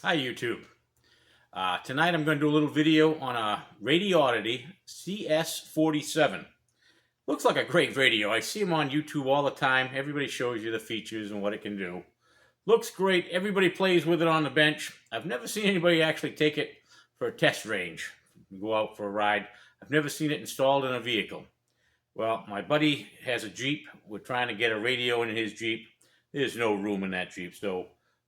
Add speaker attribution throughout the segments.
Speaker 1: Hi YouTube. Tonight I'm going to do a little video on a Radioddity CS-47. Looks like a great radio. I see them on YouTube all the time. Everybody shows you the features and what it can do. Looks great. Everybody plays with it on the bench. I've never seen anybody actually take it for a test range. Go out for a ride. I've never seen it installed in a vehicle. Well, my buddy has a Jeep. We're trying to get a radio in his Jeep. There's no room in that Jeep, so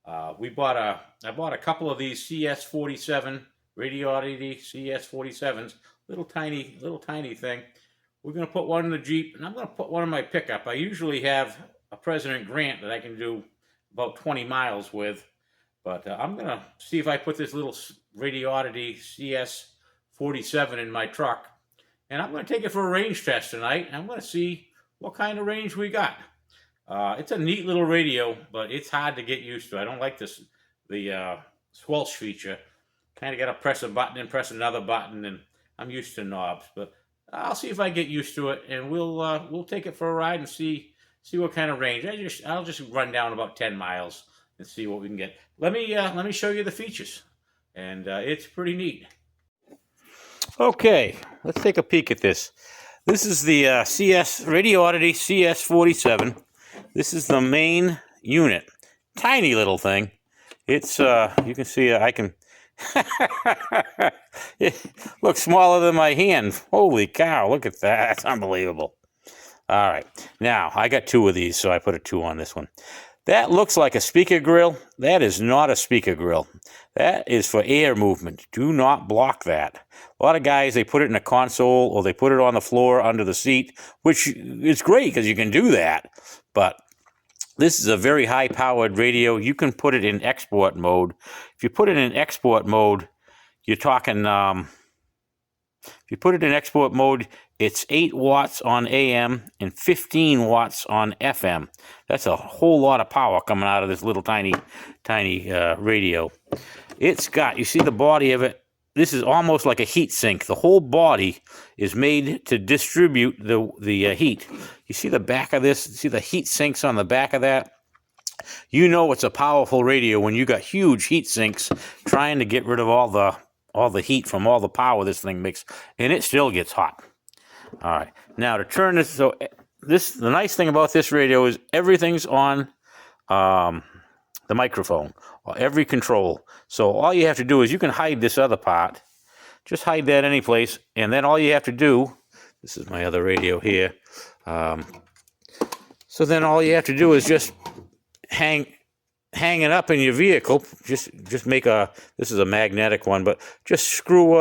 Speaker 1: I bought a couple of these CS-47 Radioddity CS-47s, little tiny thing. We're gonna put one in the Jeep, and I'm gonna put one in my pickup. I usually have a President Grant that I can do about 20 miles with, but I'm gonna see if I put this little Radioddity CS-47 in my truck, and I'm gonna take it for a range test tonight. And I'm gonna see what kind of range we got. It's a neat little radio, but it's hard to get used to. I don't like the squelch feature. Kind of got to press a button and press another button, and I'm used to knobs. But I'll see if I get used to it, and we'll take it for a ride and see what kind of range. I'll just run down about 10 miles and see what we can get. Let me show you the features, and it's pretty neat. Okay, let's take a peek at this. This is the Radioddity CS-47. This is the main unit. Tiny little thing. It's, you can see I can, it looks smaller than my hand. Holy cow, look at that. That's unbelievable. All right. Now, I got two of these, so I put a 2 on this one. That looks like a speaker grill. That is not a speaker grill. That is for air movement. Do not block that. A lot of guys, they put it in a console or they put it on the floor under the seat, which is great because you can do that. But this is a very high-powered radio. You can put it in export mode. If you put it in export mode, you're talking, if you put it in export mode, it's 8 watts on AM and 15 watts on FM. That's a whole lot of power coming out of this little tiny radio. It's got, you see the body of it, this is almost like a heat sink. The whole body is made to distribute the heat. You see the back of this? See the heat sinks on the back of that? You know it's a powerful radio when you got huge heat sinks trying to get rid of all the heat from all the power this thing makes, and it still gets hot. All right, now to turn this, so the nice thing about this radio is everything's on the microphone, or every control. So all you have to do is you can hide this other part. Just hide that any place, and then all you have to do, this is my other radio here. So then all you have to do is just hang it up in your vehicle. Just make this is a magnetic one, but just screw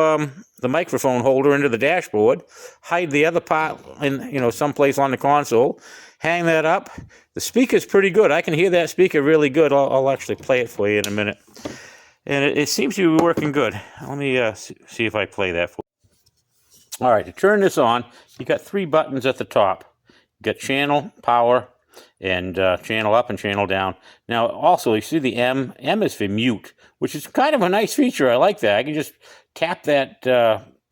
Speaker 1: the microphone holder into the dashboard, hide the other part in someplace on the console, hang that up. The speaker's pretty good. I can hear that speaker really good. I'll actually play it for you in a minute, and it seems to be working good. Let me see if I play that for you. All right, to turn this on, you got 3 buttons at the top. You got channel, power, and channel up and channel down. Now, also, you see the M? M is for mute, which is kind of a nice feature. I like that. I can just tap that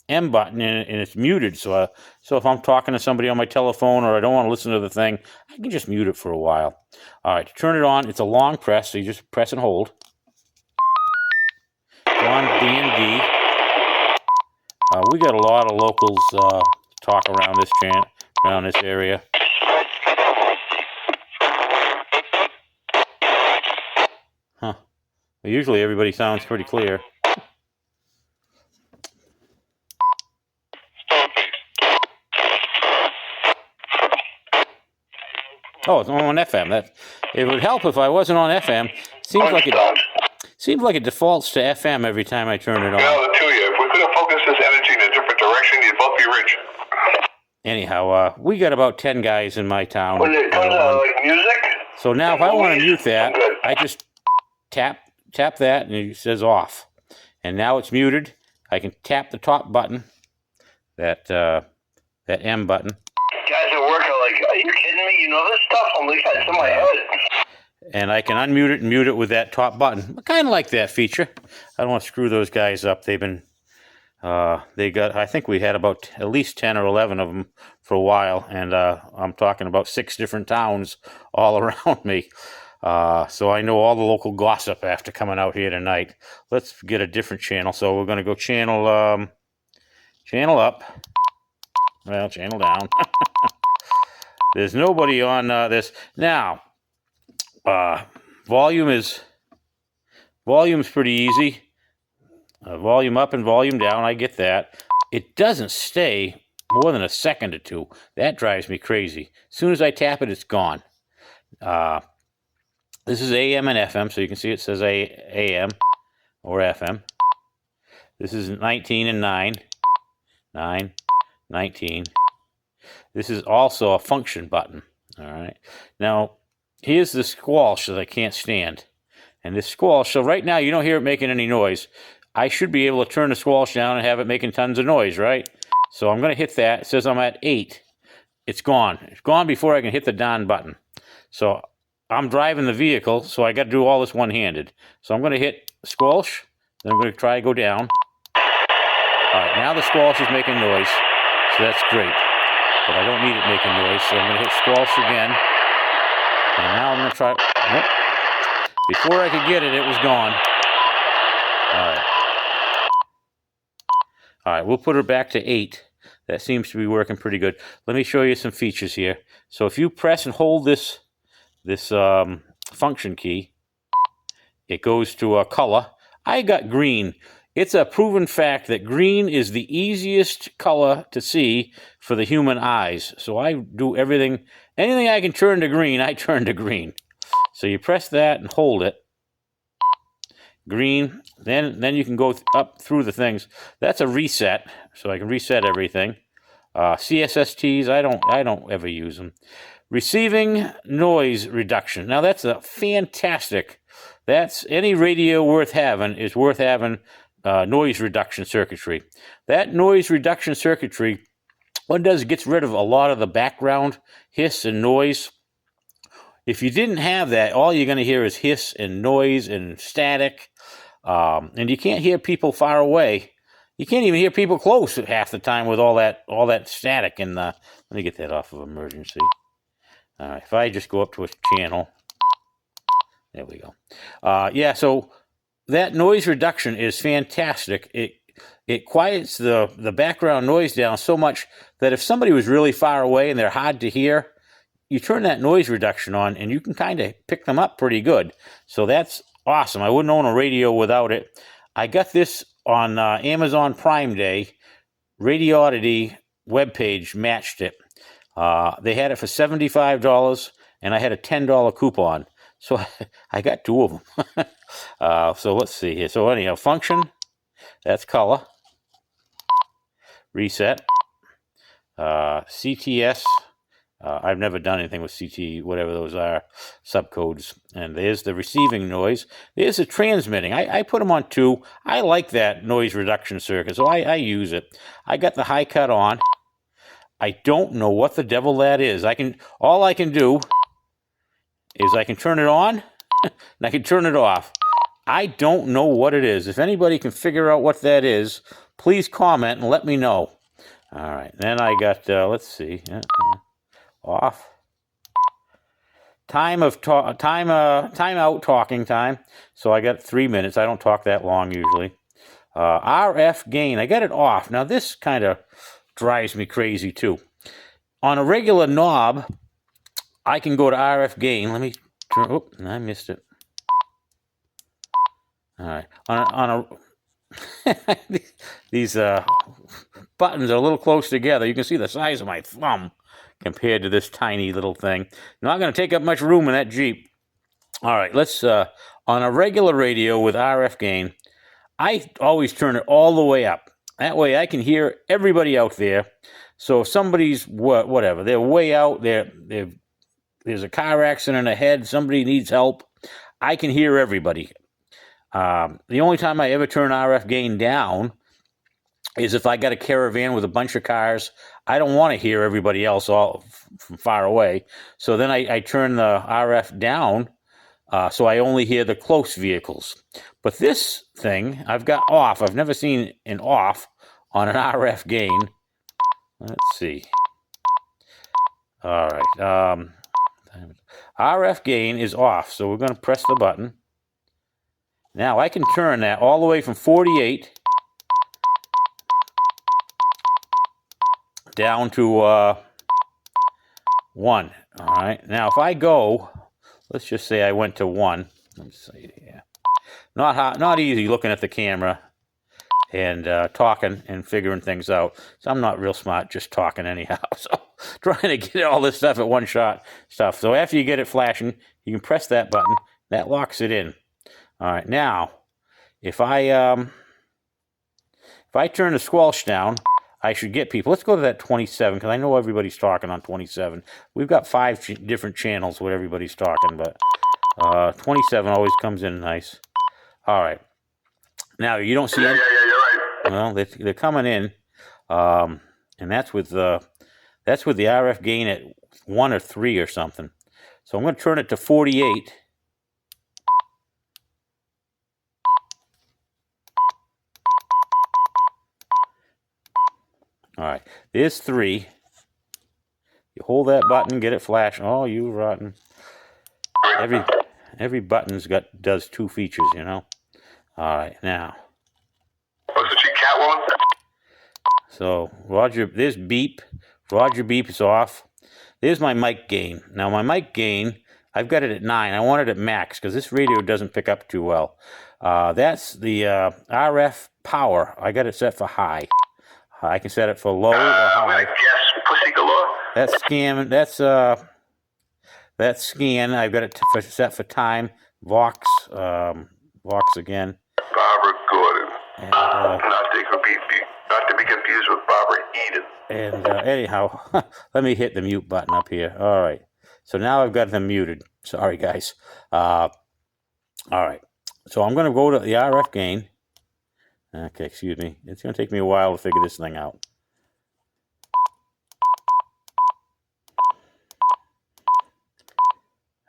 Speaker 1: M button and it's muted. So if I'm talking to somebody on my telephone or I don't want to listen to the thing, I can just mute it for a while. All right, to turn it on, it's a long press, so you just press and hold. It's on D and D. We got a lot of locals talk around this area. Huh. Well, usually everybody sounds pretty clear. Oh, it's on FM. It would help if I wasn't on FM. Seems like it defaults to FM every time I turn it on.
Speaker 2: Yeah, the two of you. If we could have focused this energy in a different direction, you'd both be rich.
Speaker 1: Anyhow, we got about 10 guys in my town.
Speaker 2: Was it like music?
Speaker 1: So now if I want to mute that, I just tap that and it says off. And now it's muted. I can tap the top button, that M button.
Speaker 2: Guys are working like, are you kidding me? You know this stuff? I'm like, it's in my head.
Speaker 1: And I can unmute it and mute it with that top button. I kind of like that feature. I don't want to screw those guys up. They've been, I think we had about at least 10 or 11 of them for a while. And I'm talking about 6 different towns all around me. So I know all the local gossip after coming out here tonight. Let's get a different channel. So we're going to go channel up. Well, channel down. There's nobody on this. Now, volume's pretty easy. Volume up and volume down, I get that. It doesn't stay more than a second or two. That drives me crazy. As soon as I tap it, it's gone. This is AM and FM, so you can see it says AM or FM. This is 19 and 9. 9, 19. This is also a function button. All right. Now, here's the squelch that I can't stand. And this squelch, so right now you don't hear it making any noise. I should be able to turn the squelch down and have it making tons of noise, right? So I'm going to hit that. It says I'm at 8. It's gone. It's gone before I can hit the down button. So I'm driving the vehicle, so I got to do all this one-handed. So I'm going to hit squelch. Then I'm going to try to go down. All right, now the squelch is making noise, so that's great. But I don't need it making noise, so I'm going to hit squelch again. And now I'm going to try... Nope. Before I could get it, it was gone. All right, we'll put her back to 8. That seems to be working pretty good. Let me show you some features here. So if you press and hold this function key, it goes to a color. I got green. It's a proven fact that green is the easiest color to see for the human eyes. So I do everything, anything I can turn to green, I turn to green. So you press that and hold it. Green. Then you can go up through the things. That's a reset, so I can reset everything. CSSTs, I don't ever use them. Receiving noise reduction. Now that's a fantastic. That's any radio worth having is worth having. Noise reduction circuitry. That noise reduction circuitry, what it does, it gets rid of a lot of the background hiss and noise. If you didn't have that, all you're going to hear is hiss and noise and static. And you can't hear people far away. You can't even hear people close half the time with all that static. And let me get that off of emergency. If I just go up to a channel, there we go. Yeah, so that noise reduction is fantastic. It quiets the background noise down so much that if somebody was really far away and they're hard to hear, you turn that noise reduction on and you can kind of pick them up pretty good. So that's awesome. I wouldn't own a radio without it. I got this on Amazon Prime Day. Radioddity webpage matched it. They had it for $75 and I had a $10 coupon. So I got 2 of them. So let's see here. So anyhow, function, that's color. Reset. CTS. I've never done anything with CT, whatever those are, subcodes. And there's the receiving noise. There's the transmitting. I put them on 2. I like that noise reduction circuit, so I use it. I got the high cut on. I don't know what the devil that is. All I can do is I can turn it on and I can turn it off. I don't know what it is. If anybody can figure out what that is, please comment and let me know. All right. Then I got, let's see, off. Time out talking time. So I got 3 minutes. I don't talk that long usually. RF gain. I got it off. Now this kind of drives me crazy too. On a regular knob, I can go to RF gain. Let me turn. Oh, I missed it. All right. On a these buttons are a little close together. You can see the size of my thumb compared to this tiny little thing. Not going to take up much room in that Jeep. All right. Let's on a regular radio with RF gain, I always turn it all the way up. That way I can hear everybody out there. So if somebody's whatever, they're way out there, there's a car accident ahead, somebody needs help, I can hear everybody. The only time I ever turn RF gain down is if I got a caravan with a bunch of cars. I don't want to hear everybody else all from far away. So then I turn the RF down, so I only hear the close vehicles. But this thing I've got off. I've never seen an off on an RF gain. Let's see. All right. RF gain is off, so we're going to press the button. Now I can turn that all the way from 48 down to 1. All right. Now if I go, let's just say I went to 1. Let's see here. Not easy looking at the camera and talking and figuring things out. So I'm not real smart, just talking anyhow. So trying to get all this stuff at one shot stuff. So after you get it flashing, you can press that button. That locks it in. All right. Now, if I turn the squelch down, I should get people. Let's go to that 27 because I know everybody's talking on 27. We've got 5 different channels where everybody's talking, but 27 always comes in nice. All right. Now you don't see.
Speaker 2: Yeah, you're right.
Speaker 1: Well, they're coming in, and that's with the RF gain at 1 or 3 or something. So I'm going to turn it to 48. All right, there's 3. You hold that button, get it flashing. Oh, you rotten! Every button's does 2 features, you know. All right, now.
Speaker 2: Was it your Catwoman?
Speaker 1: So Roger, there's beep. Roger beep is off. There's my mic gain. Now my mic gain, I've got it at 9. I want it at max because this radio doesn't pick up too well. That's the RF power. I got it set for high. I can set it for low or high.
Speaker 2: Yes, pussy galore.
Speaker 1: That's scan. That's scan. I've got it set for time. Vox. Vox again.
Speaker 2: Barbara Gordon.
Speaker 1: And,
Speaker 2: not to be confused with Barbara Eden.
Speaker 1: And anyhow, let me hit the mute button up here. All right. So now I've got them muted. Sorry, guys. All right. So I'm going to go to the RF gain. Okay, excuse me. It's going to take me a while to figure this thing out.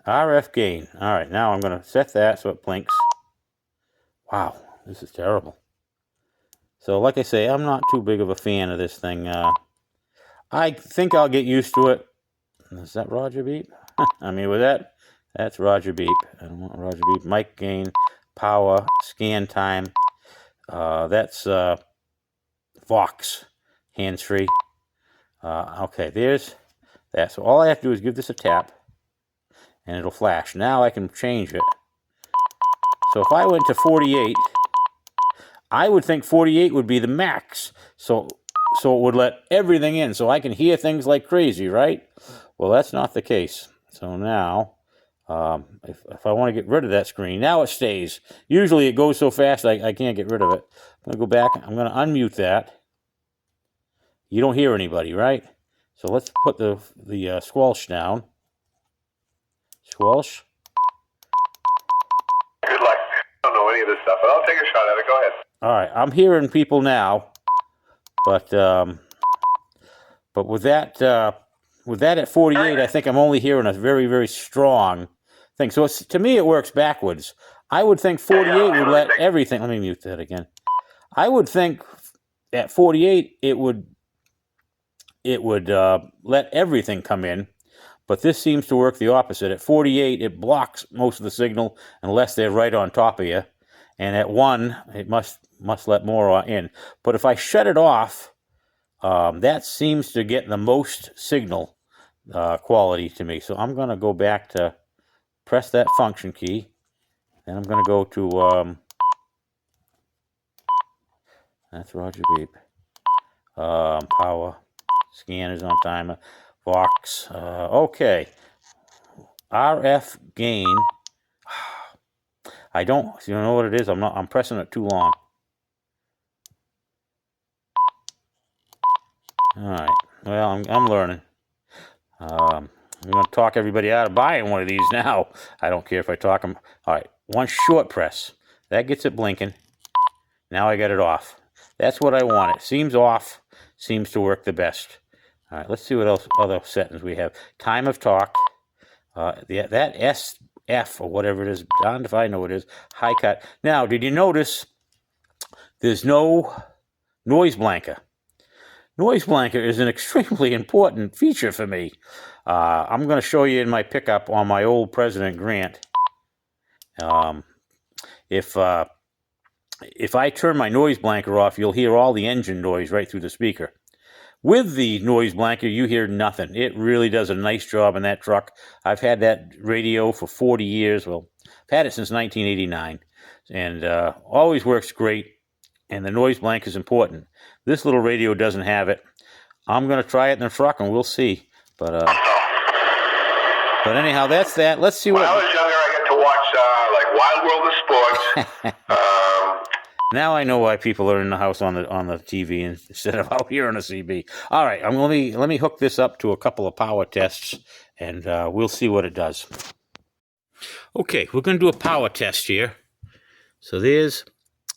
Speaker 1: RF gain. All right, now I'm going to set that so it blinks. Wow, this is terrible. So like I say, I'm not too big of a fan of this thing. I think I'll get used to it. Is that Roger beep? I mean, with that, that's Roger beep. I don't want Roger beep. Mic gain, power, scan time. That's Vox, hands-free. Okay, there's that. So all I have to do is give this a tap, and it'll flash. Now I can change it. So if I went to 48, I would think 48 would be the max. So it would let everything in, so I can hear things like crazy, right? Well, that's not the case. So now, if I want to get rid of that screen, now it stays. Usually it goes so fast I can't get rid of it. I'm going to go back. I'm going to unmute that. You don't hear anybody, right? So let's put the squelch down. Squelch.
Speaker 2: Good luck. I don't know any of this stuff, but I'll take a shot at it. Go ahead.
Speaker 1: All right, I'm hearing people now, but with that at 48, I think I'm only hearing a very, very strong thing. So to me, it works backwards. I would think 48 would let everything. Let me mute that again. I would think at 48 it would let everything come in, but this seems to work the opposite. At 48, it blocks most of the signal unless they're right on top of you, and at 1, it must let more in. But if I shut it off, that seems to get the most signal quality to me. So I'm going to go back to press that function key, and I'm going to go to that's Roger beep. Power, scan is on timer, Vox. Okay, RF gain. I don't. You know what it is? I'm pressing it too long. All right. Well, I'm learning. I'm going to talk everybody out of buying one of these now. I don't care if I talk them. All right. One short press. That gets it blinking. Now I got it off. That's what I want. It seems off. Seems to work the best. All right. Let's see what else other settings we have. Time of talk. That SF or whatever it is. Darned if I know what it is. High cut. Now, did you notice there's no noise blanker? Noise blanker is an extremely important feature for me. I'm going to show you in my pickup on my old President Grant. If I turn my noise blanker off, you'll hear all the engine noise right through the speaker. With the noise blanker, you hear nothing. It really does a nice job in that truck. I've had that radio for 40 years. Well, I've had it since 1989, and always works great, and the noise blanker is important. This little radio doesn't have it. I'm going to try it in the truck, and we'll see. But anyhow, that's that. Let's see what...
Speaker 3: When I was younger, I got to watch like Wild World of Sports.
Speaker 1: Now I know why people are in the house on the TV instead of out here on the CB. All right, let me hook this up to a couple of power tests, and we'll see what it does. Okay, we're going to do a power test here. So there's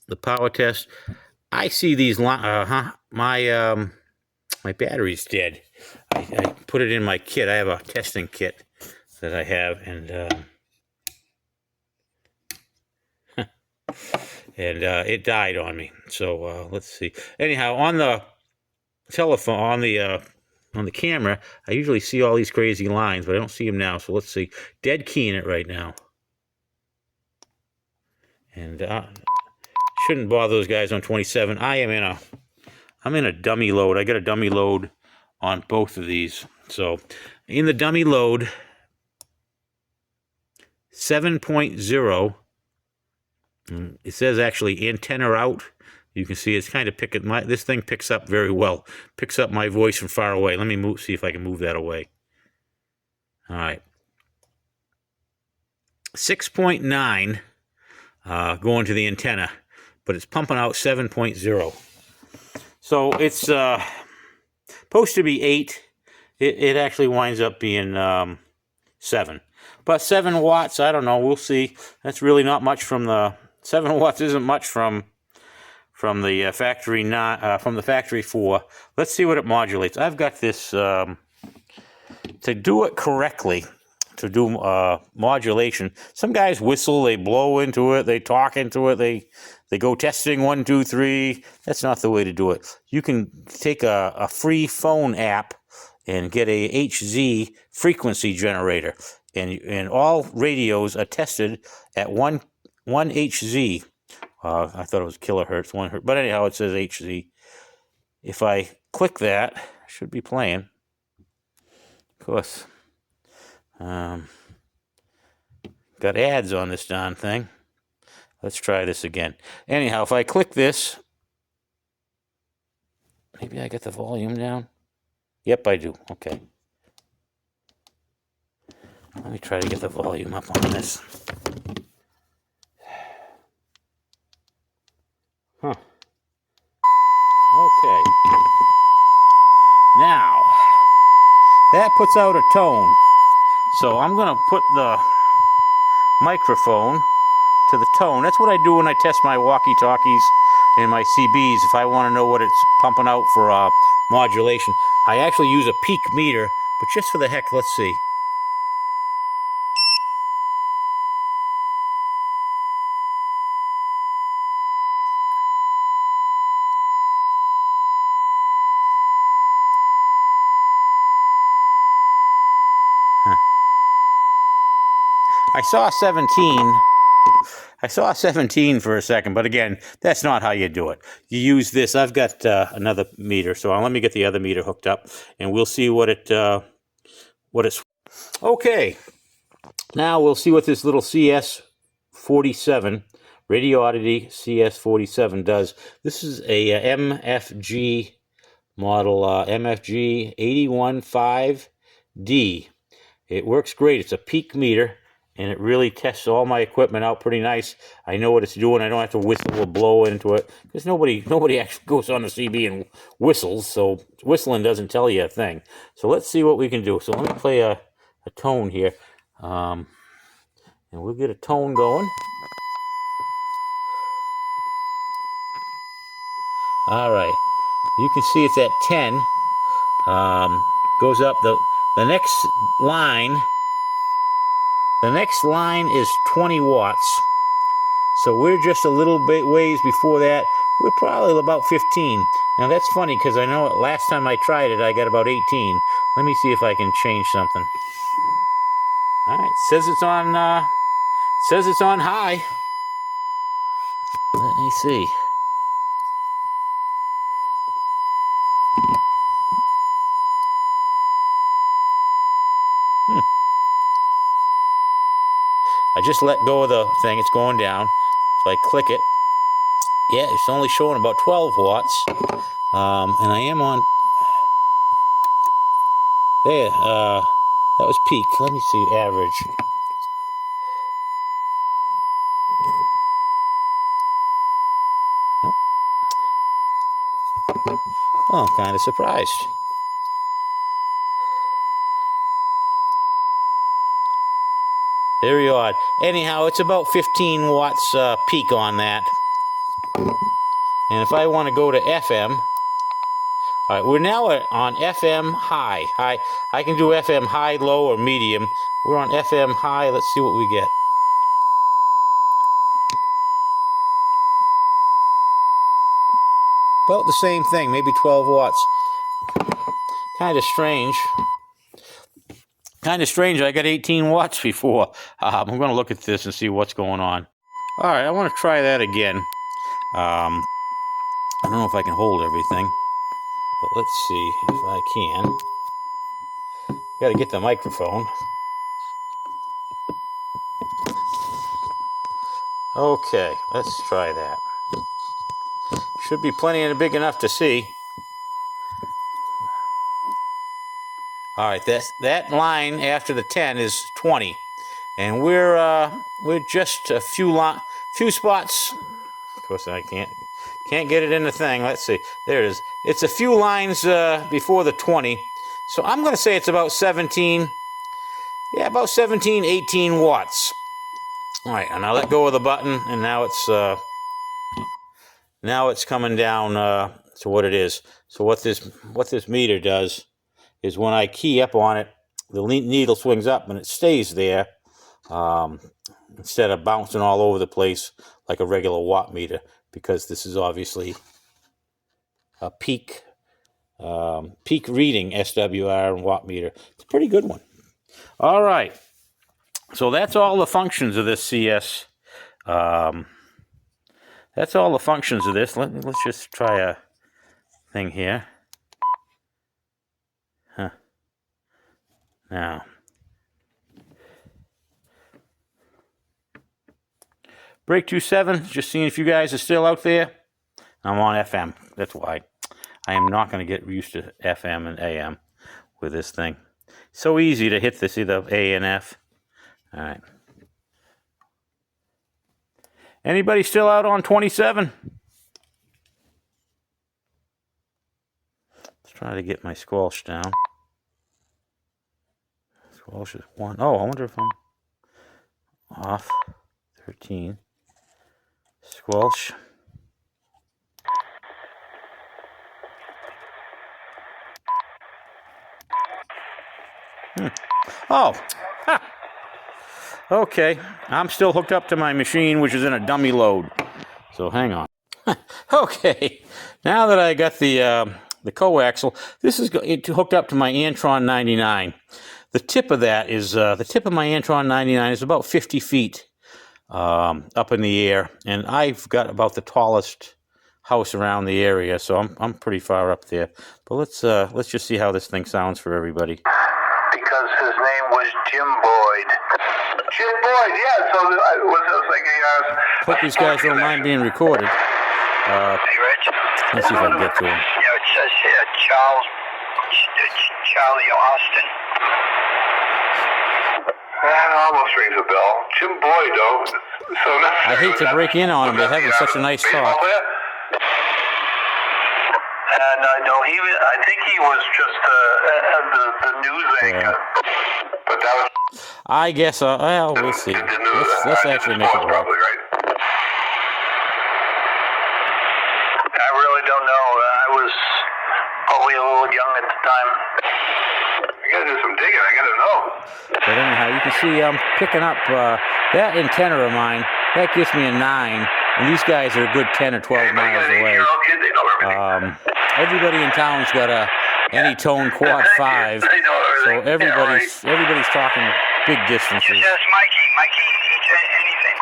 Speaker 1: the power test. I see these. My battery's dead. I put it in my kit. I have a testing kit that I have, and it died on me. So let's see. Anyhow, on the telephone, on the camera, I usually see all these crazy lines, but I don't see them now. So let's see. Dead keying it right now, and shouldn't bother those guys on 27. I'm in a dummy load. I got a dummy load on both of these. So in the dummy load, 7.0. It says actually antenna out. You can see it's kind of picking this thing picks up very well. Picks up my voice from far away. Let me see if I can move that away. All right. 6.9 going to the antenna, but it's pumping out 7.0. So it's supposed to be 8. It actually winds up being 7. But 7 watts, I don't know. We'll see. That's really not much from the 7 watts. Isn't much from the factory from the factory 4. Let's see what it modulates. I've got this to do it correctly. To do modulation, some guys whistle, they blow into it, they talk into it, they go testing 1, 2, 3. That's not the way to do it. You can take a free phone app and get a HZ frequency generator, and all radios are tested at 1 HZ. I thought it was kilohertz, 1 hertz, but anyhow, it says HZ. If I click that, it should be playing. Of course. Got ads on this darn thing. Let's try this again. Anyhow, if I click this, maybe I get the volume down. Yep, I do. Okay. Let me try to get the volume up on this. Huh. Okay. Now, that puts out a tone. So I'm going to put the microphone to the tone. That's what I do when I test my walkie-talkies and my CBs if I want to know what it's pumping out for modulation. I actually use a peak meter, but just for the heck, let's see. I saw 17. I saw 17 for a second, but again, that's not how you do it. You use this. I've got another meter, so let me get the other meter hooked up, and we'll see what it's. Okay, now we'll see what this little CS-47 Radioddity CS-47 does. This is a MFG model, MFG 815D. It works great. It's a peak meter, and it really tests all my equipment out pretty nice. I know what it's doing. I don't have to whistle or blow into it, because nobody actually goes on the CB and whistles, so whistling doesn't tell you a thing. So let's see what we can do. So let me play a tone here, and we'll get a tone going. All right. You can see it's at 10. Goes up the next line. The next line is 20 watts. So we're just a little bit ways before that. we're probably about 15. Now that's funny because I know last time I tried it, I got about 18. Let me see if I can change something. All right, says it's on high. Let me see. I just let go of the thing. It's going down. So I click it. Yeah, it's only showing about 12 watts. And I am on. There. That was peak. Let me see average. Nope. Oh, I'm kind of surprised. Very odd. Anyhow, it's about 15 watts peak on that. And if I want to go to FM, all right, we're now on FM high. I can do FM high, low, or medium. We're on FM high. Let's see what we get. About the same thing, maybe 12 watts. Kind of strange. I got 18 watts before. I'm going to look at this and see what's going on. All right, I want to try that again. I don't know if I can hold everything, but let's see if I can. Got to get the microphone. Okay, let's try that. Should be plenty and big enough to see. All right, that line after the 10 is 20, and we're just a few spots. Of course, I can't get it in the thing. Let's see. There it is. It's a few lines before the 20, so I'm going to say it's about 17. Yeah, about 17, 18 watts. All right, and I let go of the button, and now it's coming down to what it is. So what this meter does is when I key up on it, the needle swings up and it stays there instead of bouncing all over the place like a regular watt meter, because this is obviously a peak reading SWR and watt meter. It's a pretty good one. All right, so that's all the functions of this CS. That's all the functions of this. Let's just try a thing here. Huh. Now, break 27, just seeing if you guys are still out there. I'm on FM, that's why. I am not going to get used to FM and AM with this thing. So easy to hit this, either A and F. All right. Anybody still out on 27? Let's try to get my squelch down. Squelch is 1. Oh, I wonder if I'm off. 13. Squelch. Oh. Ha. Okay. I'm still hooked up to my machine, which is in a dummy load. So hang on. Okay. Now that I got the coaxial, this is hooked up to my Antron 99. The tip of that is the tip of my Antron 99 is about 50 feet up in the air, and I've got about the tallest house around the area, so I'm pretty far up there. But let's just see how this thing sounds for everybody.
Speaker 3: Because his name was Jim Boyd. Jim Boyd, yeah. So I was thinking.
Speaker 1: Hope these guys don't mind being recorded.
Speaker 2: Hey, Rich.
Speaker 1: Let's see if I can get to him.
Speaker 2: Yeah, it says here Charlie Austin.
Speaker 3: That almost rings a bell. Jim Boyd, though. So
Speaker 1: I hate to break in on him. They're having such a nice talk.
Speaker 3: No, I think he was just the news anchor. But that was.
Speaker 1: I guess. Well, we'll see. Let's actually make it work.
Speaker 3: Probably, right? I really don't know. I was probably a little young at the time. I gotta do some digging. I gotta know.
Speaker 1: But anyhow, you can see I'm picking up that antenna of mine. That gives me a 9. and these guys are a good 10 or 12 miles away.
Speaker 3: Kid, they know everything.
Speaker 1: Everybody in town's got a Anytone Quad 5,
Speaker 3: They know
Speaker 1: so
Speaker 3: everything.
Speaker 1: everybody's talking big distances.
Speaker 2: Just ask Mikey. Mikey eats anything.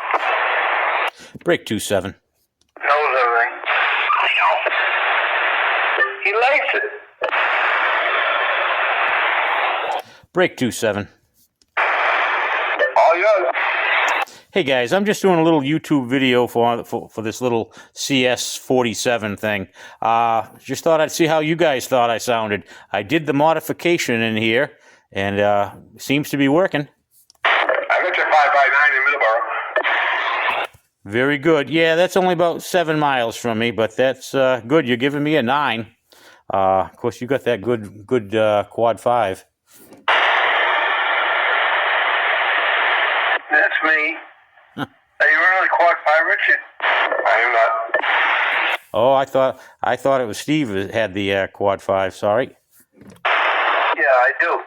Speaker 1: Break 2.7.
Speaker 3: Knows everything.
Speaker 2: I know.
Speaker 3: He likes it.
Speaker 1: Break 2.7.
Speaker 3: All yours.
Speaker 1: Hey guys, I'm just doing a little YouTube video for this little CS-47 thing. Just thought I'd see how you guys thought I sounded. I did the modification in here, and seems to be working.
Speaker 3: I got your 559 in Middleborough.
Speaker 1: Very good. Yeah, that's only about 7 miles from me, but that's good. You're giving me a 9. Of course, you got that good Quad 5.
Speaker 3: That's me. Are you running a Quad 5, Richard? I am not.
Speaker 1: Oh, I thought it was Steve that had the Quad 5. Sorry.
Speaker 3: Yeah, I do.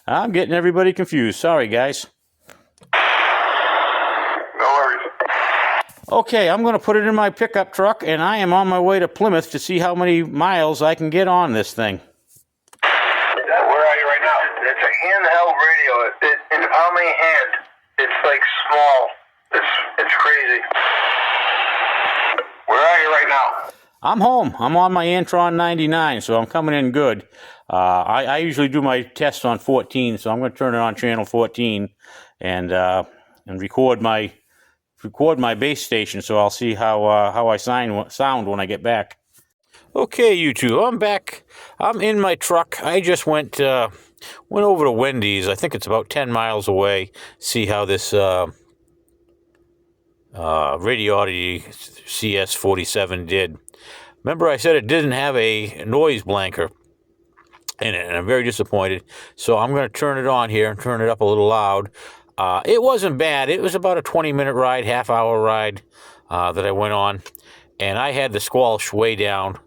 Speaker 1: I'm getting everybody confused. Sorry, guys.
Speaker 3: No worries.
Speaker 1: Okay, I'm going to put it in my pickup truck, and I am on my way to Plymouth to see how many miles I can get on this thing.
Speaker 3: Where are you right now? It's a handheld radio. In the palm of your hand. It's like small. It's crazy. Where are you right now?
Speaker 1: I'm home. I'm on my Antron 99, so I'm coming in good. I usually do my test on 14, so I'm going to turn it on channel 14 and record my base station, so I'll see how I sound when I get back. Okay, YouTube, I'm back. I'm in my truck. I just went over to Wendy's. I think it's about 10 miles away. See how this Radioddity CS-47 did. Remember I said it didn't have a noise blanker in it, and I'm very disappointed. So I'm going to turn it on here and turn it up a little loud. It wasn't bad. It was about a 20-minute ride, half-hour ride that I went on, and I had the squelch way down,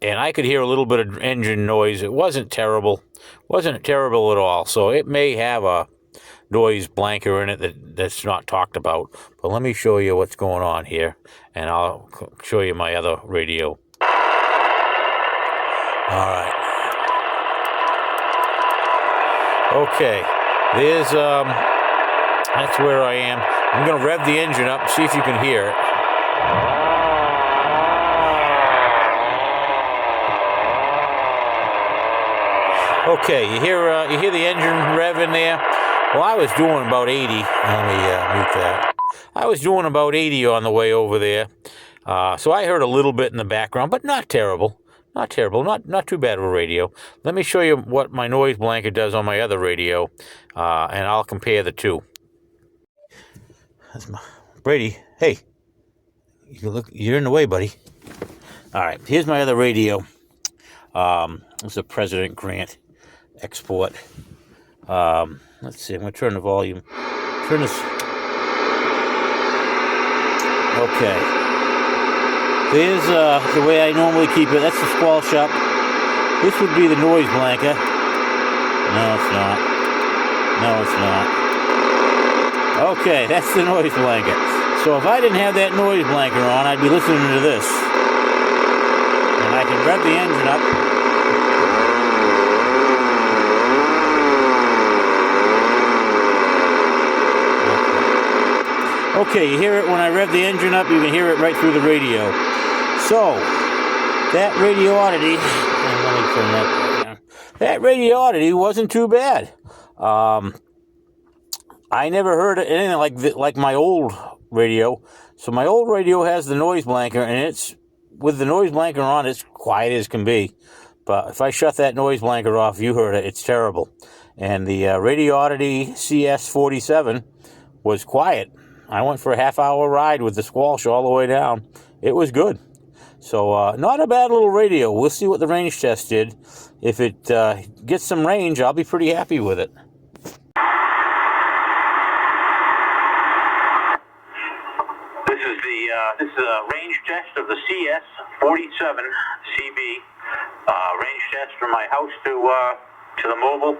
Speaker 1: and I could hear a little bit of engine noise. It wasn't terrible. Wasn't terrible at all. So it may have a noise blanker in it that's not talked about. But let me show you what's going on here, and I'll show you my other radio. All right. Okay. There's that's where I am. I'm going to rev the engine up and see if you can hear it. Okay, you hear the engine rev in there? Well, I was doing about 80. Let me mute that. I was doing about 80 on the way over there. So I heard a little bit in the background, but not terrible. Not terrible. Not too bad of a radio. Let me show you what my noise blanket does on my other radio, and I'll compare the two. Brady, hey. You're in the way, buddy. All right, here's my other radio. It's a President Grant export. Let's see, I'm going to turn the volume. Turn this. Okay. There's the way I normally keep it. That's the squelch up. This would be the noise blanket. No, it's not. No, it's not. Okay, that's the noise blanket. So if I didn't have that noise blanket on, I'd be listening to this. And I can rev the engine up. Okay, you hear it when I rev the engine up, you can hear it right through the radio. So, that Radioddity, that Radioddity wasn't too bad. I never heard anything like my old radio. So my old radio has the noise blanker, and it's, with the noise blanker on, it's quiet as can be. But if I shut that noise blanker off, you heard it, it's terrible. And the Radioddity CS-47 was quiet. I went for a half-hour ride with the squelch all the way down. It was good. So not a bad little radio. We'll see what the range test did. If it gets some range, I'll be pretty happy with it. This is a range test of the CS-47 CB. Range test from my house to the mobile.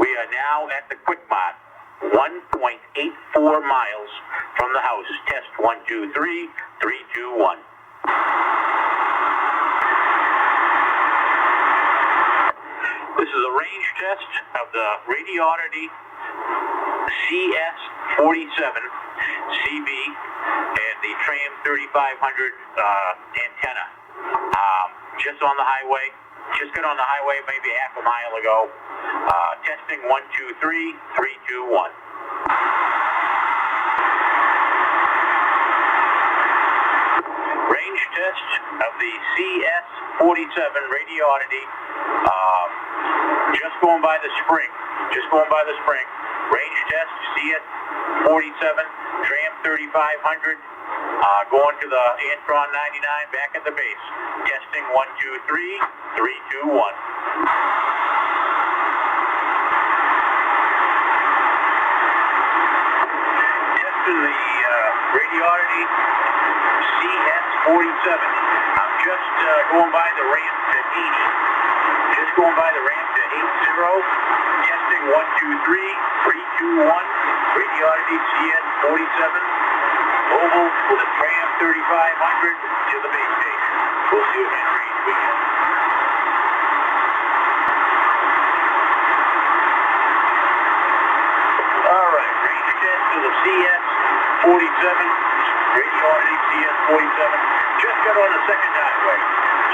Speaker 1: We are now at the Quick Mart. 1.84 miles from the house. Test 1, 2, 3, 3, 2, 1. This is a range test of the Radioddity CS-47 CB and the Tram 3500 antenna. Just on the highway. Just got on the highway maybe half a mile ago. Testing 1, 2, 3, 3, 2, 1. Range test of the CS-47 Radioddity. Just going by the spring. Just going by the spring. Range test CS-47 Tram 3500. Going to the Antron 99 back at the base. Testing 1, 2, 3, 3, 2, 1. Testing the Radioddity CS-47. I'm just going by the ramp to 80. Just going by the ramp to 80. Testing 1, 2, 3, 3, 2, 1. Radioddity CS-47. Oval with a Tram 3500 to the base station. We'll see you again range weekend. Alright, range test to the CS-47, Radioddity CS-47. Just got on the second highway.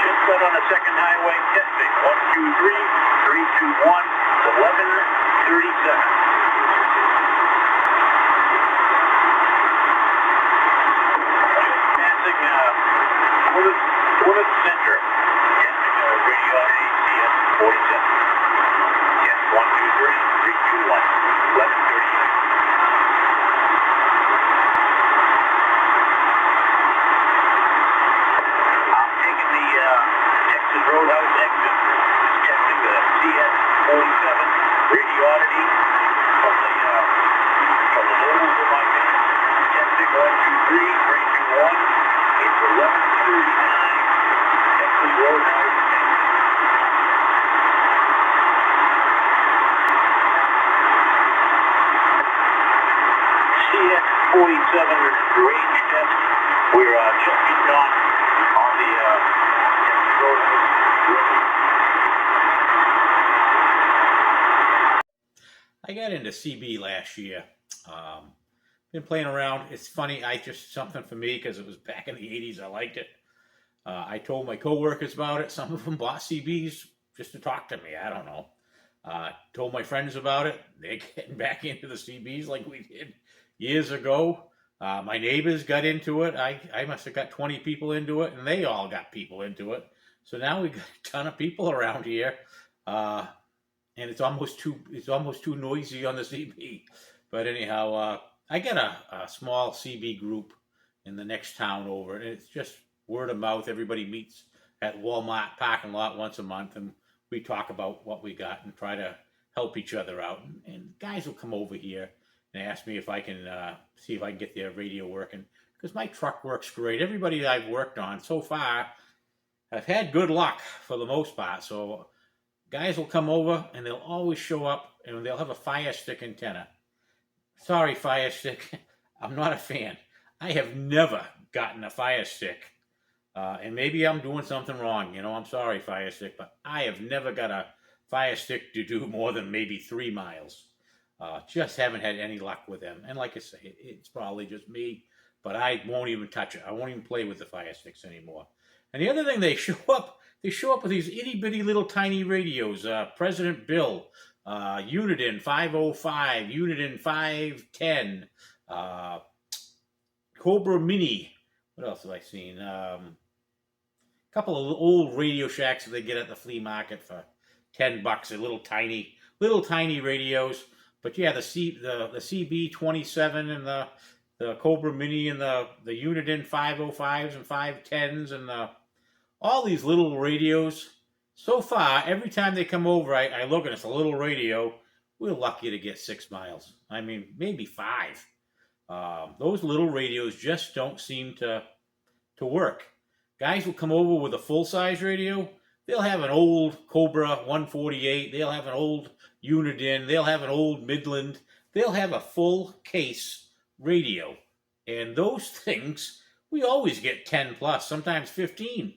Speaker 1: Just got on the second highway. Testing 1, 2, 3, 3, 2, 1, 11:37. Plymouth Center, testing Radioddity CS-47. Yes, 1, 2, 3, 3, 2, 1, 11:38. I'm taking the Texas Roadhouse exit, testing the CS-47 Radioddity from the levels of my van. Testing 1, 2, 3, 3, 2, 1. It's 11:39. Roadhouse. CS-47 range test. We're just getting on the Texas Roadhouse. I got into CB last year. Been playing around. It's funny. Something for me because it was back in the 80s. I liked it. I told my coworkers about it. Some of them bought CBs just to talk to me. I don't know. Told my friends about it. They're getting back into the CBs like we did years ago. My neighbors got into it. I must have got 20 people into it, and they all got people into it. So now we got a ton of people around here, and it's almost too noisy on the CB. But anyhow, I got a small CB group in the next town over, and it's just word of mouth. Everybody meets at Walmart parking lot once a month, and we talk about what we got and try to help each other out. And guys will come over here and ask me if I can see if I can get their radio working, because my truck works great. Everybody that I've worked on so far, I've had good luck for the most part. So guys will come over and they'll always show up and they'll have a Fire Stick antenna. Sorry, Fire Stick, I'm not a fan. I have never gotten a Fire Stick. And maybe I'm doing something wrong, I'm sorry, Fire Stick, but I have never got a Fire Stick to do more than maybe 3 miles. Just haven't had any luck with them. And like I say, it's probably just me, but I won't even touch it. I won't even play with the Fire Sticks anymore. And the other thing, they show up with these itty bitty little tiny radios. President Bill, Uniden 505, Uniden 510, Cobra Mini. What else have I seen? Couple of old Radio Shacks that they get at the flea market for $10. They're little tiny radios. But yeah, the CB-27 and the Cobra Mini and the Uniden 505s and 510s and all these little radios. So far, every time they come over, I look and it's a little radio. We're lucky to get 6 miles. I mean, maybe 5. Those little radios just don't seem to work. Guys will come over with a full-size radio. They'll have an old Cobra 148. They'll have an old Uniden. They'll have an old Midland. they'll have a full case radio. And those things, we always get 10 plus, sometimes 15.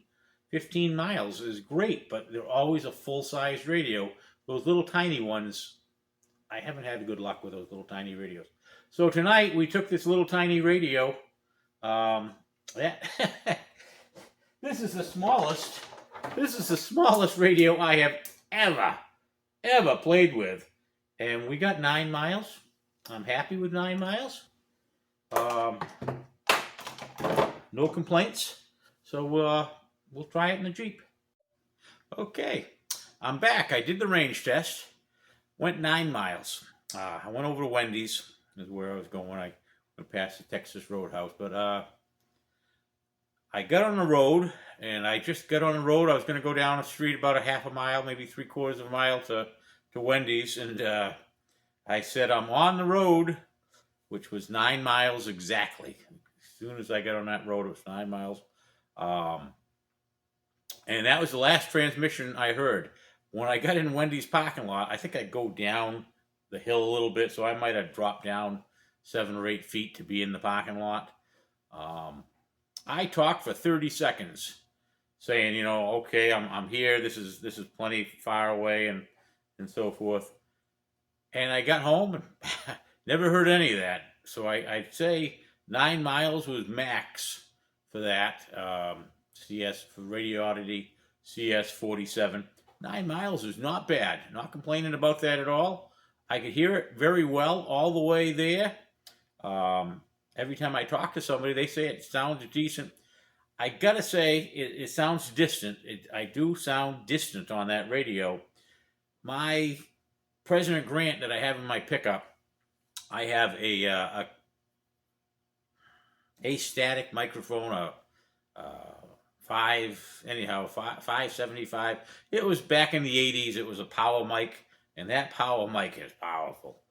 Speaker 1: 15 miles is great, but they're always a full-size radio. Those little tiny ones, I haven't had good luck with those little tiny radios. So tonight we took this little tiny radio. This is the smallest. This is the smallest radio I have ever played with, and we got 9 miles. I'm happy with 9 miles. No complaints. So we'll try it in the Jeep. Okay, I'm back. I did the range test. Went 9 miles. I went over to Wendy's. Is where I was going. I went past the Texas Roadhouse. But I got on the road, and I just got on the road. I was going to go down the street about a half a mile, maybe 3/4 of a mile to Wendy's. And I said, I'm on the road, which was 9 miles exactly. As soon as I got on that road, it was 9 miles. And that was the last transmission I heard. When I got in Wendy's parking lot, I think I'd go down the hill a little bit, so I might have dropped down 7 or 8 feet to be in the parking lot. I talked for 30 seconds, saying, okay, I'm here. This is plenty far away, and so forth. And I got home and never heard any of that. So I'd say 9 miles was max for that. For Radioddity CS-47. 9 miles is not bad. Not complaining about that at all. I could hear it very well all the way there. Every time I talk to somebody, they say it sounds decent. I gotta say, it sounds distant. I do sound distant on that radio. My President Grant that I have in my pickup, I have a static microphone, 575. It was back in the 80s. It was a power mic, and that power mic is powerful.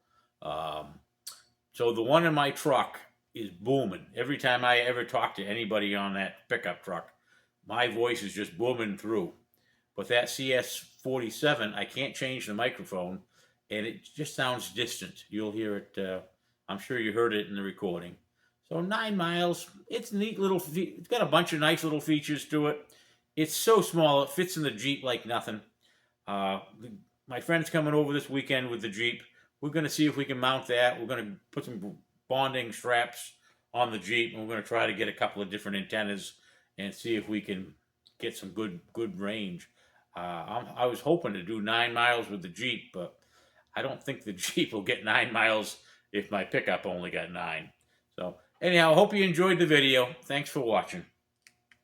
Speaker 1: So the one in my truck is booming. Every time I ever talk to anybody on that pickup truck, my voice is just booming through. But that CS-47, I can't change the microphone, and it just sounds distant. You'll hear it. I'm sure you heard it in the recording. So 9 miles, it's neat little, it's got a bunch of nice little features to it. It's so small, it fits in the Jeep like nothing. My friend's coming over this weekend with the Jeep. We're going to see if we can mount that. We're going to put some bonding straps on the Jeep, and we're going to try to get a couple of different antennas and see if we can get some good range. I was hoping to do 9 miles with the Jeep, but I don't think the Jeep will get 9 miles if my pickup only got 9. So anyhow, I hope you enjoyed the video. Thanks for watching.